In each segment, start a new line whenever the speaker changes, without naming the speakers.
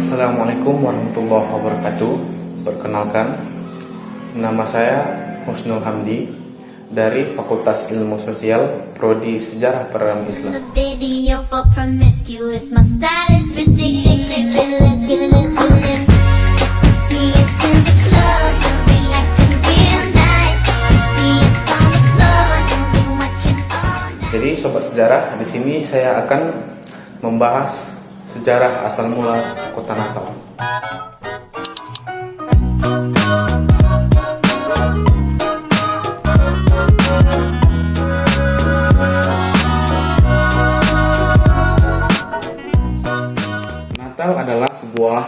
Assalamualaikum warahmatullahi wabarakatuh. Perkenalkan, nama saya Husnul Hamdi dari Fakultas Ilmu Sosial, Prodi Sejarah Peradaban Islam. Jadi sobat sejarah, di sini saya akan membahas sejarah asal mula kota Natal. Natal adalah sebuah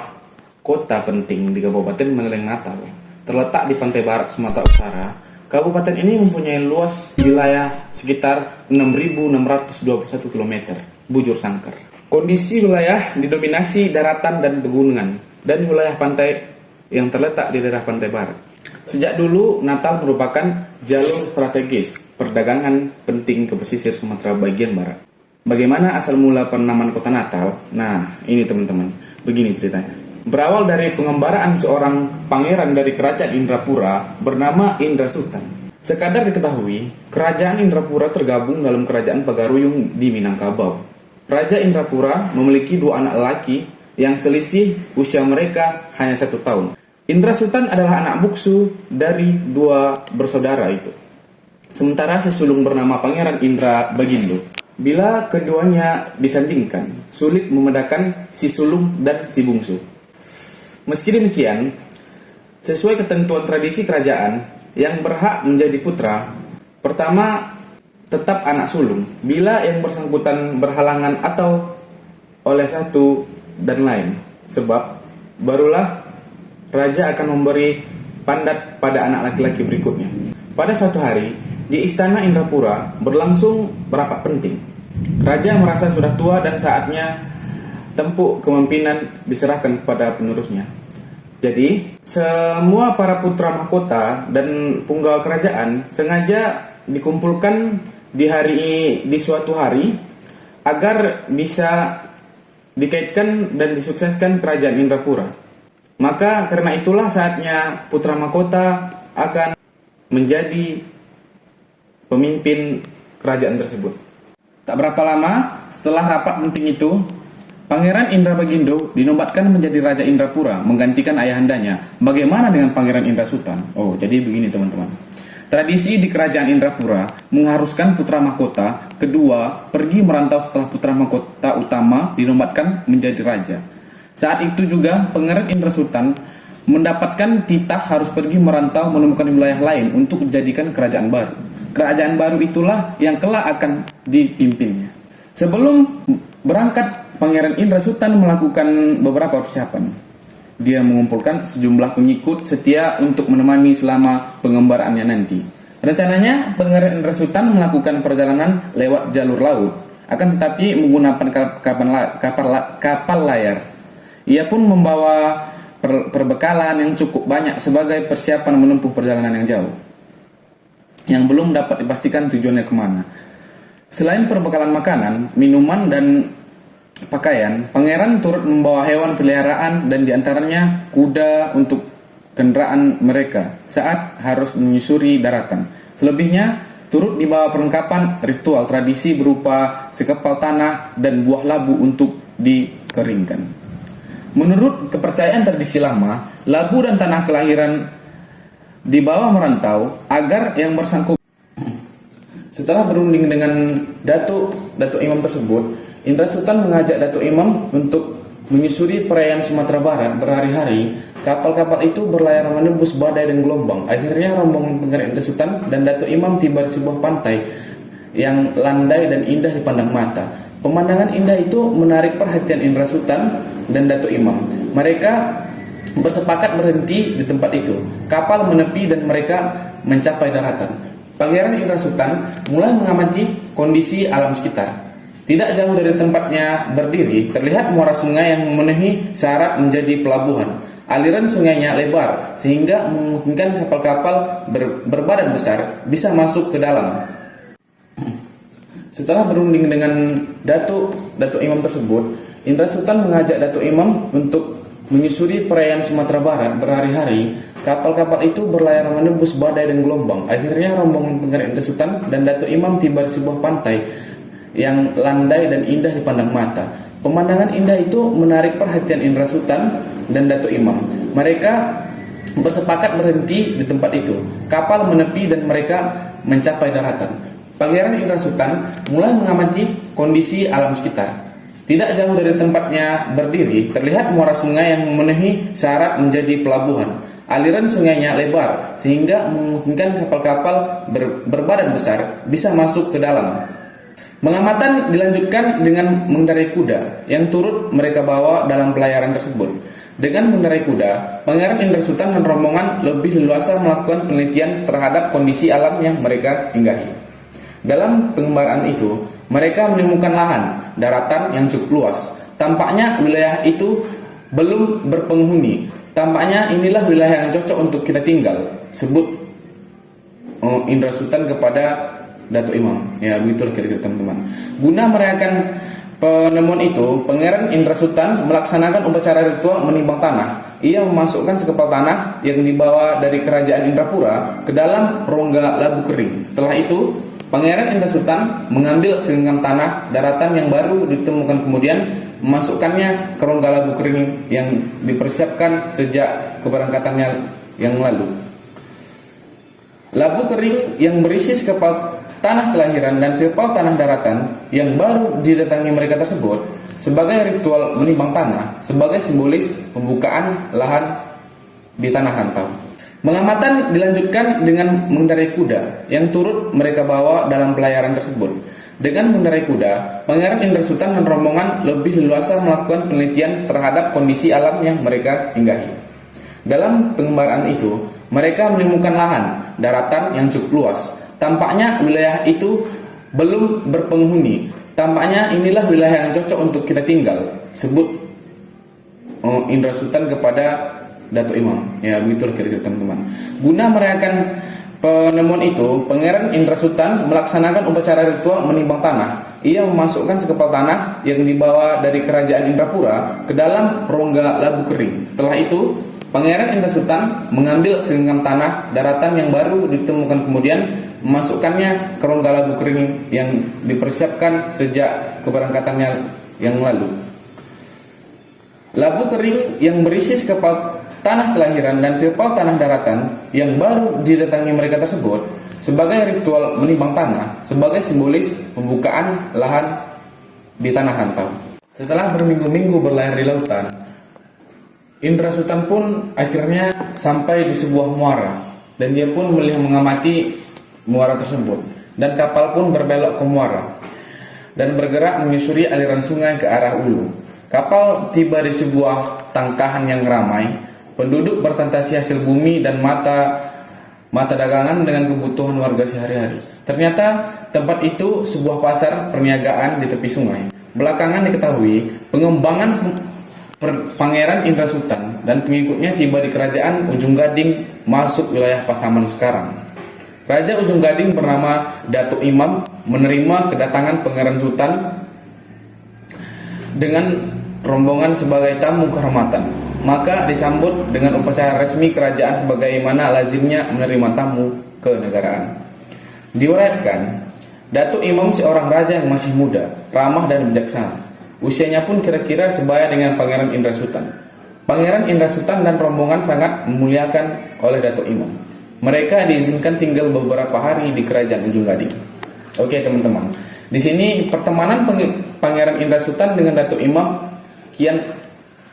kota penting di Kabupaten Meneleng Natal. Terletak di pantai barat Sumatera Utara. Kabupaten ini mempunyai luas wilayah sekitar 6.621 km, bujur sangkar. Kondisi wilayah didominasi daratan dan pegunungan, dan wilayah pantai yang terletak di daerah pantai barat. Sejak dulu, Natal merupakan jalur strategis perdagangan penting ke pesisir Sumatera bagian barat. Bagaimana asal mula penamaan kota Natal? Nah, ini teman-teman, begini ceritanya. Berawal dari pengembaraan seorang pangeran dari kerajaan Indrapura bernama Indra Sutan. Sekadar diketahui, kerajaan Indrapura tergabung dalam kerajaan Pagaruyung di Minangkabau. Raja Indrapura memiliki dua anak laki yang selisih usia mereka hanya 1 tahun. Indra Sutan adalah anak bungsu dari dua bersaudara itu. Sementara si sulung bernama Pangeran Indra Bagindo. Bila keduanya disandingkan, sulit membedakan si sulung dan si bungsu. Meski demikian, sesuai ketentuan tradisi kerajaan, yang berhak menjadi putra, pertama tetap anak sulung. Bila yang bersangkutan berhalangan atau oleh satu dan lain sebab, barulah raja akan memberi pandat pada anak laki-laki berikutnya. Pada suatu hari, di istana Indrapura berlangsung rapat penting. Raja merasa sudah tua dan saatnya tempuk kepemimpinan diserahkan kepada penerusnya. Jadi, semua para putra mahkota dan punggawa kerajaan sengaja dikumpulkan di suatu hari agar bisa dikaitkan dan disukseskan kerajaan Indrapura. Maka karena itulah saatnya putra mahkota akan menjadi pemimpin kerajaan tersebut. Tak berapa lama setelah rapat penting itu, Pangeran Indra Bagindo dinobatkan menjadi Raja Indrapura, menggantikan ayahandanya. Bagaimana dengan Pangeran Indra Sutan? Oh, jadi begini teman-teman. Tradisi di kerajaan Indrapura mengharuskan putra mahkota kedua pergi merantau setelah putra mahkota utama dinobatkan menjadi raja. Saat itu juga Pangeran Indra Sutan mendapatkan titah harus pergi merantau menemukan wilayah lain untuk dijadikan kerajaan baru. Kerajaan baru itulah yang kelak akan dipimpinnya. Sebelum berangkat, Pangeran Indra Sutan melakukan beberapa persiapan. Dia mengumpulkan sejumlah pengikut setia untuk menemani selama pengembaraannya nanti. Rencananya, Pangeran Indra Sutan melakukan perjalanan lewat jalur laut, akan tetapi menggunakan kapal layar. Ia pun membawa perbekalan yang cukup banyak sebagai persiapan menempuh perjalanan yang jauh, yang belum dapat dipastikan tujuannya kemana. Selain perbekalan makanan, minuman, dan pakaian, pangeran turut membawa hewan peliharaan dan diantaranya kuda untuk kendaraan mereka saat harus menyusuri daratan. Selebihnya turut dibawa perlengkapan ritual tradisi berupa sekepal tanah dan buah labu untuk dikeringkan. Menurut kepercayaan tradisi lama, labu dan tanah kelahiran dibawa merantau agar yang bersangkutan. Setelah berunding dengan Datuk Imam tersebut, Indra Sutan mengajak Datuk Imam untuk menyusuri perairan Sumatera Barat berhari-hari. Kapal-kapal itu berlayar menembus badai dan gelombang. Akhirnya rombongan Pangeran Indra Sutan dan Datuk Imam tiba di sebuah pantai yang landai dan indah dipandang mata. Pemandangan indah itu menarik perhatian Indra Sutan dan Datuk Imam. Mereka bersepakat berhenti di tempat itu. Kapal menepi dan mereka mencapai daratan. Pangeran Indra Sutan mulai mengamati kondisi alam sekitar. Tidak jauh dari tempatnya berdiri, terlihat muara sungai yang memenuhi syarat menjadi pelabuhan. Aliran sungainya lebar, sehingga memungkinkan kapal-kapal berbadan besar bisa masuk ke dalam. Setelah berunding dengan Datuk Imam tersebut, Indra Sutan mengajak Datuk Imam untuk Menyusuri perairan Sumatera Barat berhari-hari, kapal-kapal itu berlayar menembus badai dan gelombang. Akhirnya rombongan Pangeran Indra Sultan dan Datuk Imam tiba di sebuah pantai yang landai dan indah dipandang mata. Pemandangan indah itu menarik perhatian Indra Sultan dan Datuk Imam. Mereka bersepakat berhenti di tempat itu. Kapal menepi dan mereka mencapai daratan. Pangeran Indra Sultan mulai mengamati kondisi alam sekitar. Tidak jauh dari tempatnya berdiri, terlihat muara sungai yang memenuhi syarat menjadi pelabuhan. Aliran sungainya lebar, sehingga memungkinkan kapal-kapal berbadan besar bisa masuk ke dalam. Pengamatan dilanjutkan dengan mengendarai kuda, yang turut mereka bawa dalam pelayaran tersebut. Dengan mengendarai kuda, Pangeran Indra Sultan dan rombongan lebih leluasa melakukan penelitian terhadap kondisi alam yang mereka singgahi. Dalam pengembaraan itu, mereka menemukan lahan daratan yang cukup luas. Tampaknya wilayah itu belum berpenghuni. Tampaknya inilah wilayah yang cocok untuk kita tinggal, sebut Indra Sultan kepada Datuk Imam. Ya, begitulah kira-kira teman-teman. Guna merayakan penemuan itu, Pangeran Indra Sultan melaksanakan upacara ritual menimbang tanah. Ia memasukkan sekepal tanah yang dibawa dari kerajaan Indrapura ke dalam rongga labu kering. Setelah itu, Pangeran Indra Sultan mengambil segenggam tanah daratan yang baru ditemukan, kemudian memasukkannya ke rongga labu kering yang dipersiapkan sejak keberangkatannya yang lalu. Labu kering yang berisi sekepal tanah kelahiran dan sekepal tanah daratan yang baru didatangi mereka tersebut sebagai ritual menimbang tanah, sebagai simbolis pembukaan lahan di tanah rantau. Pengamatan dilanjutkan dengan mengendarai kuda yang turut mereka bawa dalam pelayaran tersebut. Dengan mengendarai kuda, Pangeran Indra Sultan dan rombongan lebih leluasa melakukan penelitian terhadap kondisi alam yang mereka singgahi. Dalam pengembaraan itu, mereka menemukan lahan daratan yang cukup luas. Tampaknya wilayah itu belum berpenghuni. Tampaknya inilah wilayah yang cocok untuk kita tinggal, sebut Indra Sultan kepada Datuk Imam. Ya, begitulah kira-kira teman-teman. Guna merayakan penemuan itu, Pangeran Indra Sultan melaksanakan upacara ritual menimbang tanah. Ia memasukkan sekepal tanah yang dibawa dari kerajaan Indrapura ke dalam rongga labu kering. Setelah itu, Pangeran Indra Sultan mengambil segenggam tanah daratan yang baru ditemukan, kemudian memasukkannya ke rongga labu kering yang dipersiapkan sejak keberangkatannya yang lalu. Labu kering yang berisi sekepal tanah kelahiran dan sekepal tanah daratan yang baru didatangi mereka tersebut sebagai ritual menimbang tanah, sebagai simbolis pembukaan lahan di tanah rantau. Setelah berminggu-minggu berlayar di lautan, Indra Sultan pun akhirnya sampai di sebuah muara, dan dia pun melihat mengamati muara tersebut, dan kapal pun berbelok ke muara dan bergerak menyusuri aliran sungai ke arah hulu. Kapal tiba di sebuah tangkahan yang ramai. Penduduk bertransaksi hasil bumi dan mata dagangan dengan kebutuhan warga sehari-hari. Ternyata tempat itu sebuah pasar perniagaan di tepi sungai. Belakangan diketahui pengembangan Pangeran Indra Sultan dan pengikutnya tiba di kerajaan Ujung Gading, masuk wilayah Pasaman sekarang. Raja Ujung Gading bernama Datuk Imam menerima kedatangan Pangeran Sultan dengan rombongan sebagai tamu kehormatan. Maka disambut dengan upacara resmi kerajaan sebagaimana lazimnya menerima tamu kenegaraan. Diuraikan, Datuk Imam seorang raja yang masih muda, ramah dan bijaksana. Usianya pun kira-kira sebaya dengan Pangeran Indra Sultan. Pangeran Indra Sultan dan rombongan sangat memuliakan oleh Datuk Imam. Mereka diizinkan tinggal beberapa hari di kerajaan Ujung Gading. Oke teman-teman, di sini pertemanan Pangeran Indra Sultan dengan Datuk Imam kian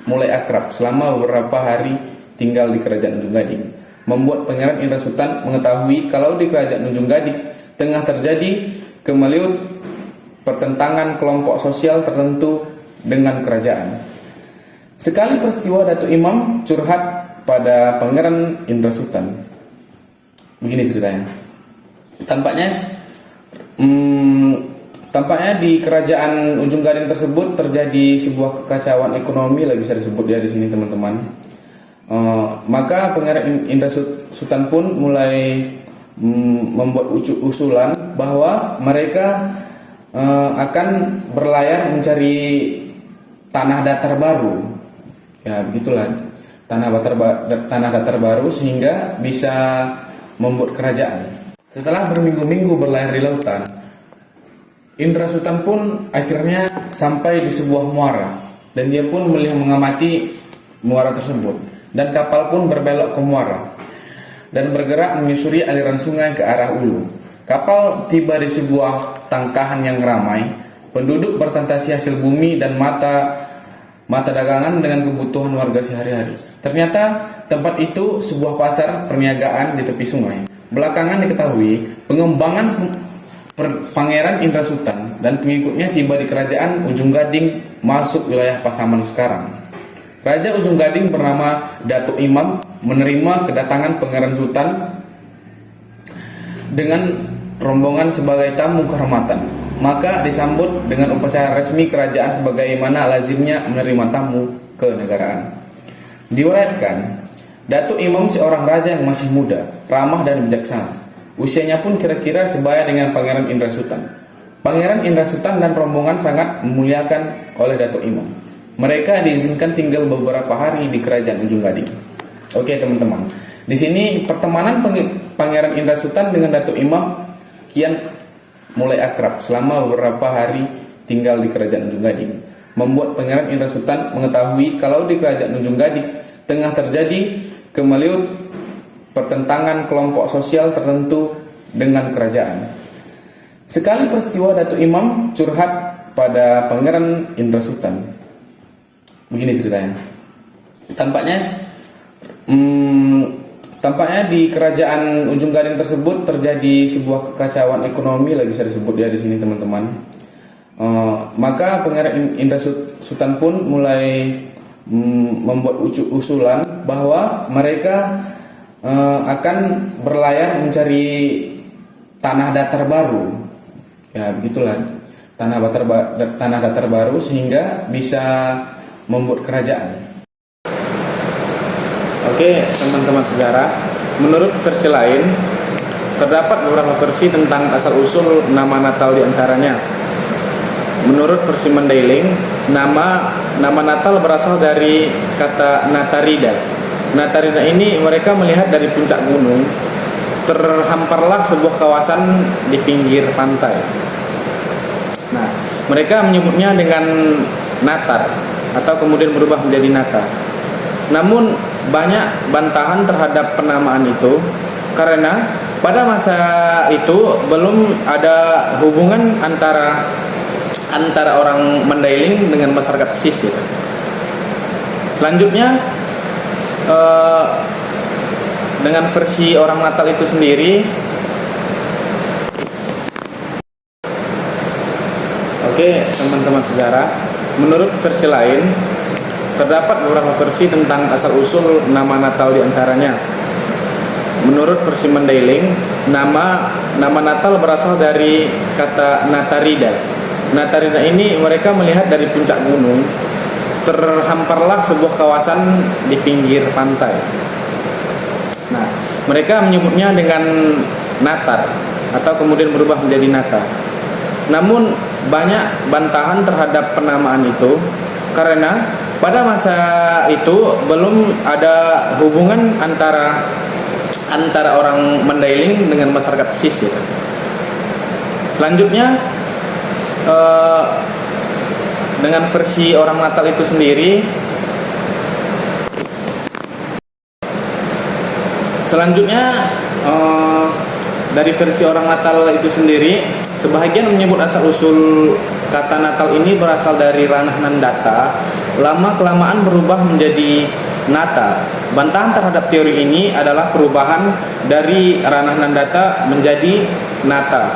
mulai akrab selama beberapa hari tinggal di kerajaan Ujung Gading, membuat Pangeran Indra Sultan mengetahui kalau di kerajaan Ujung Gading tengah terjadi kemeliut pertentangan kelompok sosial tertentu dengan kerajaan. Sekali peristiwa Datuk Imam curhat pada Pangeran Indra Sultan. Begini ceritanya. Tampaknya di kerajaan Ujung Gading tersebut terjadi sebuah kekacauan ekonomi lah, bisa disebut ya di sini teman-teman. Maka Pangeran Indra Sultan pun mulai membuat usulan bahwa mereka akan berlayar mencari tanah datar baru Ya begitulah tanah datar baru sehingga bisa membuat kerajaan. Setelah berminggu-minggu berlayar di lautan, Indra Sultan pun akhirnya sampai di sebuah muara dan dia pun melihat mengamati muara tersebut, dan kapal pun berbelok ke muara dan bergerak menyusuri aliran sungai ke arah ulu. Kapal tiba di sebuah tangkahan yang ramai, penduduk bertransaksi hasil bumi dan mata dagangan dengan kebutuhan warga sehari-hari. Ternyata tempat itu sebuah pasar perniagaan di tepi sungai. Belakangan diketahui pengembangan Pangeran Indra Sultan dan pengikutnya tiba di kerajaan Ujung Gading, masuk wilayah Pasaman sekarang. Raja Ujung Gading bernama Datuk Imam menerima kedatangan Pangeran Sultan dengan rombongan sebagai tamu kehormatan. Maka disambut dengan upacara resmi kerajaan sebagaimana lazimnya menerima tamu kenegaraan. Diuraikan, Datuk Imam seorang raja yang masih muda, ramah dan bijaksana. Usianya pun kira-kira sebaya dengan Pangeran Indra Sultan. Pangeran Indra Sultan dan rombongan sangat memuliakan oleh Datuk Imam. Mereka diizinkan tinggal beberapa hari di kerajaan Ujung Gading. Oke teman-teman, di sini pertemanan Pangeran Indra Sultan dengan Datuk Imam kian mulai akrab selama beberapa hari tinggal di kerajaan Ujung Gading. Membuat Pangeran Indra Sultan mengetahui kalau di kerajaan Ujung Gading tengah terjadi kemeliut pertentangan kelompok sosial tertentu dengan kerajaan. Sekali peristiwa Datuk Imam curhat pada Pangeran Indra Sultan. Begini ceritanya. Tampaknya di kerajaan Ujung Gading tersebut terjadi sebuah kekacauan ekonomi lah bisa disebut ya di sini teman-teman. Maka Pangeran Indra Sultan pun mulai membuat usulan bahwa mereka akan berlayar mencari tanah datar baru. Ya begitulah tanah datar baru sehingga bisa membuat kerajaan. Oke teman-teman sejarah, menurut versi lain terdapat beberapa versi tentang asal-usul nama Natal diantaranya. Menurut versi Mandailing, nama Natal berasal dari kata Natarida. Natarida ini mereka melihat dari puncak gunung terhamparlah sebuah kawasan di pinggir pantai. Nah, mereka menyebutnya dengan Natar atau kemudian berubah menjadi Nata. Namun banyak bantahan terhadap penamaan itu karena pada masa itu belum ada hubungan antara orang Mandailing dengan masyarakat pesisir. Selanjutnya dengan versi orang Natal itu sendiri. Oke teman-teman sejarah, menurut versi lain terdapat beberapa versi tentang asal-usul nama Natal diantaranya. Menurut versi Mandailing, nama Natal berasal dari kata Natarida. Natarida ini mereka melihat dari puncak gunung terhamparlah sebuah kawasan di pinggir pantai. Nah, mereka menyebutnya dengan Natar atau kemudian berubah menjadi Nata. Namun banyak bantahan terhadap penamaan itu karena pada masa itu belum ada hubungan antara orang Mandailing dengan masyarakat pesisir. Selanjutnya dengan versi orang Natal itu sendiri. Selanjutnya dari versi orang Natal itu sendiri, sebahagian menyebut asal-usul kata Natal ini berasal dari ranah Nandata, lama-kelamaan berubah menjadi Nata. Bantahan terhadap teori ini adalah perubahan dari ranah Nandata menjadi Nata.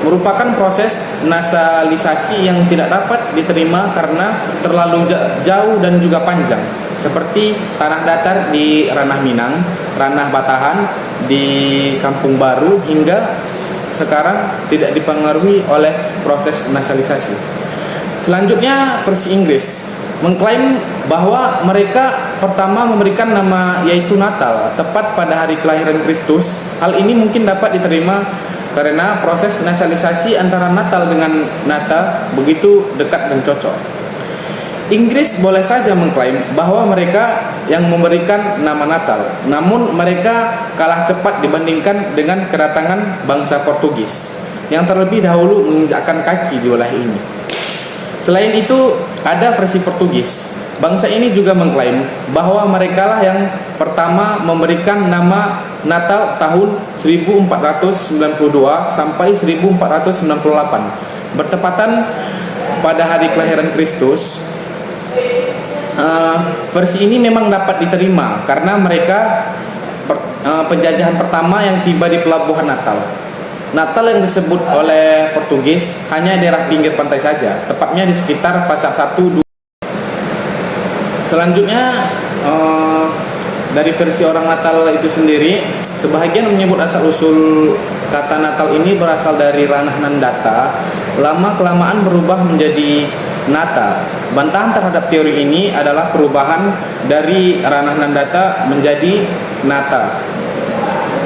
Merupakan proses nasalisasi yang tidak dapat diterima karena terlalu jauh dan juga panjang. Seperti tanah datar di ranah Minang, ranah Batahan di Kampung Baru hingga sekarang tidak dipengaruhi oleh proses nasalisasi. Selanjutnya versi Inggris mengklaim bahwa mereka pertama memberikan nama yaitu Natal tepat pada hari kelahiran Kristus. Hal ini mungkin dapat diterima karena proses nasalisasi antara Natal dengan Nata begitu dekat dan cocok. Inggris boleh saja mengklaim bahwa mereka yang memberikan nama Natal, namun mereka kalah cepat dibandingkan dengan kedatangan bangsa Portugis yang terlebih dahulu menginjakkan kaki di wilayah ini. Selain itu, ada versi Portugis. Bangsa ini juga mengklaim bahwa merekalah yang pertama memberikan nama Natal tahun 1492 sampai 1498, bertepatan pada hari kelahiran Kristus. Versi ini memang dapat diterima karena mereka penjajahan pertama yang tiba di pelabuhan Natal. Natal yang disebut oleh Portugis hanya daerah pinggir pantai saja, tepatnya di sekitar Pasar 1. Selanjutnya dari versi orang Natal itu sendiri, sebahagian menyebut asal-usul kata Natal ini berasal dari ranah Nandata, lama-kelamaan berubah menjadi Nata. Bantahan terhadap teori ini adalah perubahan dari ranah Nandata menjadi Nata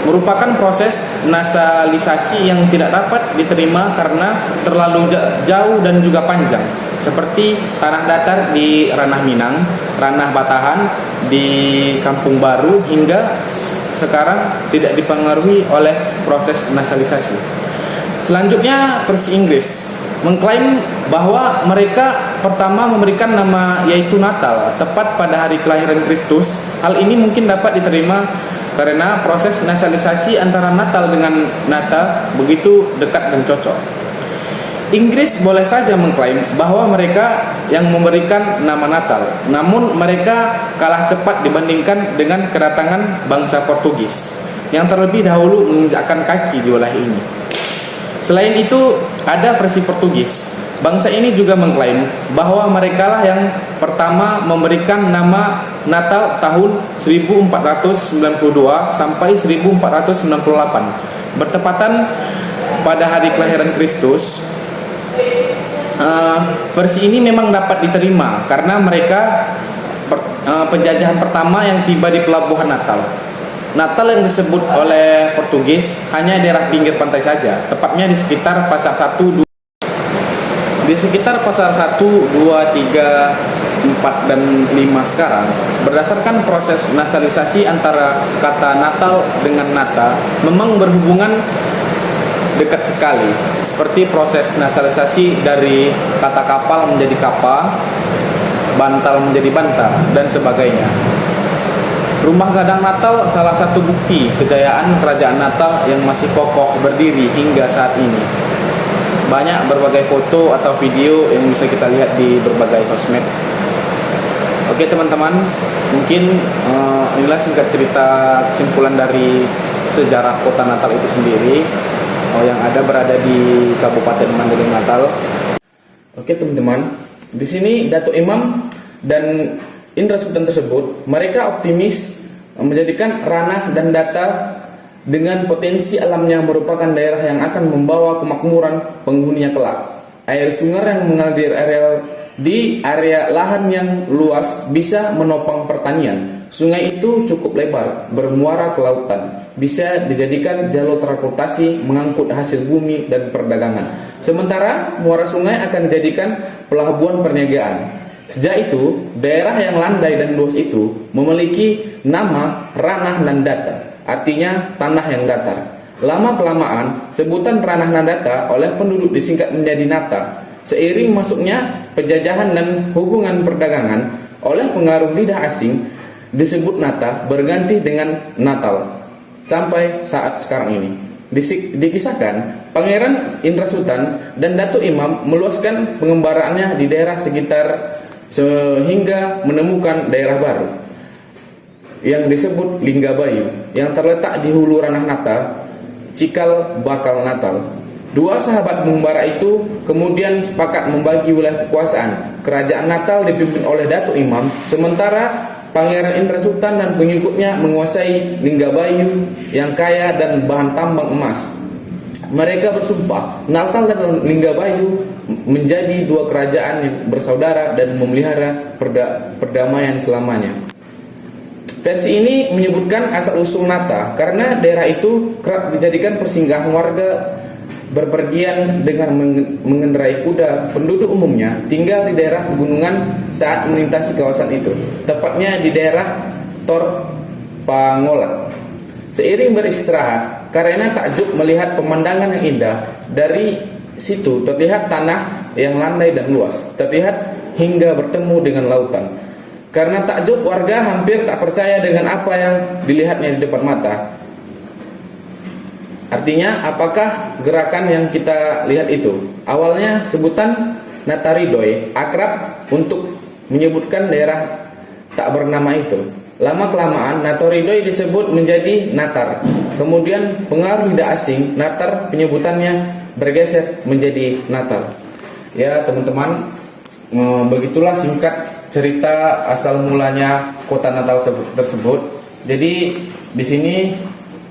merupakan proses nasalisasi yang tidak dapat diterima karena terlalu jauh dan juga panjang, seperti tanah datar di ranah Minang, ranah Batahan di Kampung Baru, hingga sekarang tidak dipengaruhi oleh proses nasalisasi. Selanjutnya versi Inggris mengklaim bahwa mereka pertama memberikan nama yaitu Natal tepat pada hari kelahiran Kristus. Hal ini mungkin dapat diterima karena proses nasalisasi antara Natal dengan Nata begitu dekat dan cocok. Inggris boleh saja mengklaim bahwa mereka yang memberikan nama Natal, namun mereka kalah cepat dibandingkan dengan kedatangan bangsa Portugis yang terlebih dahulu menginjakkan kaki di wilayah ini. Selain itu, ada versi Portugis. Bangsa ini juga mengklaim bahwa merekalah yang pertama memberikan nama Natal tahun 1492 sampai 1498, bertepatan pada hari kelahiran Kristus. Versi ini memang dapat diterima karena mereka penjajahan pertama yang tiba di pelabuhan Natal. Natal yang disebut oleh Portugis hanya daerah pinggir pantai saja, tepatnya di sekitar Pasar 1, 2. Di sekitar Pasar 1, 2, 3, 4, dan 5 sekarang, berdasarkan proses nasalisasi antara kata Natal dengan Nata, memang berhubungan dekat sekali, seperti proses nasalisasi dari kata kapal menjadi kapa, bantal menjadi bantal, dan sebagainya. Rumah Gadang Natal salah satu bukti kejayaan kerajaan Natal yang masih kokoh berdiri hingga saat ini. Banyak berbagai foto atau video yang bisa kita lihat di berbagai sosmed. Oke teman-teman, mungkin inilah singkat cerita kesimpulan dari sejarah kota Natal itu sendiri, yang ada berada di Kabupaten Mandailing Natal. Oke teman-teman, di sini Datuk Imam dan Indra Sultan tersebut, mereka optimis menjadikan ranah dan data dengan potensi alamnya merupakan daerah yang akan membawa kemakmuran penghuninya kelak. Air sungai yang mengalir di area lahan yang luas bisa menopang pertanian. Sungai itu cukup lebar, bermuara ke lautan, bisa dijadikan jalur transportasi mengangkut hasil bumi dan perdagangan. Sementara muara sungai akan dijadikan pelabuhan perniagaan. Sejak itu, daerah yang landai dan luas itu memiliki nama ranah Nandata, artinya tanah yang datar. Lama-kelamaan, sebutan ranah Nandata oleh penduduk disingkat menjadi Nata. Seiring masuknya penjajahan dan hubungan perdagangan oleh pengaruh lidah asing, disebut Nata berganti dengan Natal sampai saat sekarang ini. Dikisahkan, Pangeran Indra Sultan dan Datuk Imam meluaskan pengembaraannya di daerah sekitar sehingga menemukan daerah baru yang disebut Linggabayu yang terletak di hulu ranah Nata, Cikal Bakal Natal. Dua sahabat pengembara itu kemudian sepakat membagi wilayah kekuasaan. Kerajaan Natal dipimpin oleh Datuk Imam, sementara Pangeran Indra Sultan dan pengikutnya menguasai Linggabayu yang kaya dan bahan tambang emas. Mereka bersumpah Natal dan Linggabayu menjadi dua kerajaan yang bersaudara dan memelihara perdamaian selamanya. Versi ini menyebutkan asal-usul Nata karena daerah itu kerap dijadikan persinggahan warga berpergian dengan mengendarai kuda, penduduk umumnya tinggal di daerah pegunungan saat melintasi kawasan itu, tepatnya di daerah Tor Pangolat. Seiring beristirahat, karena takjub melihat pemandangan yang indah, dari situ terlihat tanah yang landai dan luas, terlihat hingga bertemu dengan lautan. Karena takjub, warga hampir tak percaya dengan apa yang dilihatnya di depan mata. Artinya, apakah gerakan yang kita lihat itu? Awalnya sebutan Nataridoi akrab untuk menyebutkan daerah tak bernama itu. Lama-kelamaan Nataridoi disebut menjadi Natar. Kemudian pengaruh tidak asing, Natar penyebutannya bergeser menjadi Natal. Ya teman-teman, begitulah singkat cerita asal mulanya kota Natal tersebut. Jadi di sini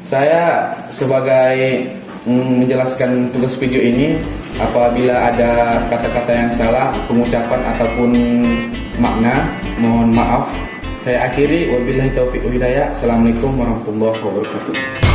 saya sebagai menjelaskan tugas video ini, apabila ada kata-kata yang salah, pengucapan ataupun makna, mohon maaf. Saya akhiri, wabillahi taufiq wal hidayah. Assalamualaikum warahmatullahi wabarakatuh.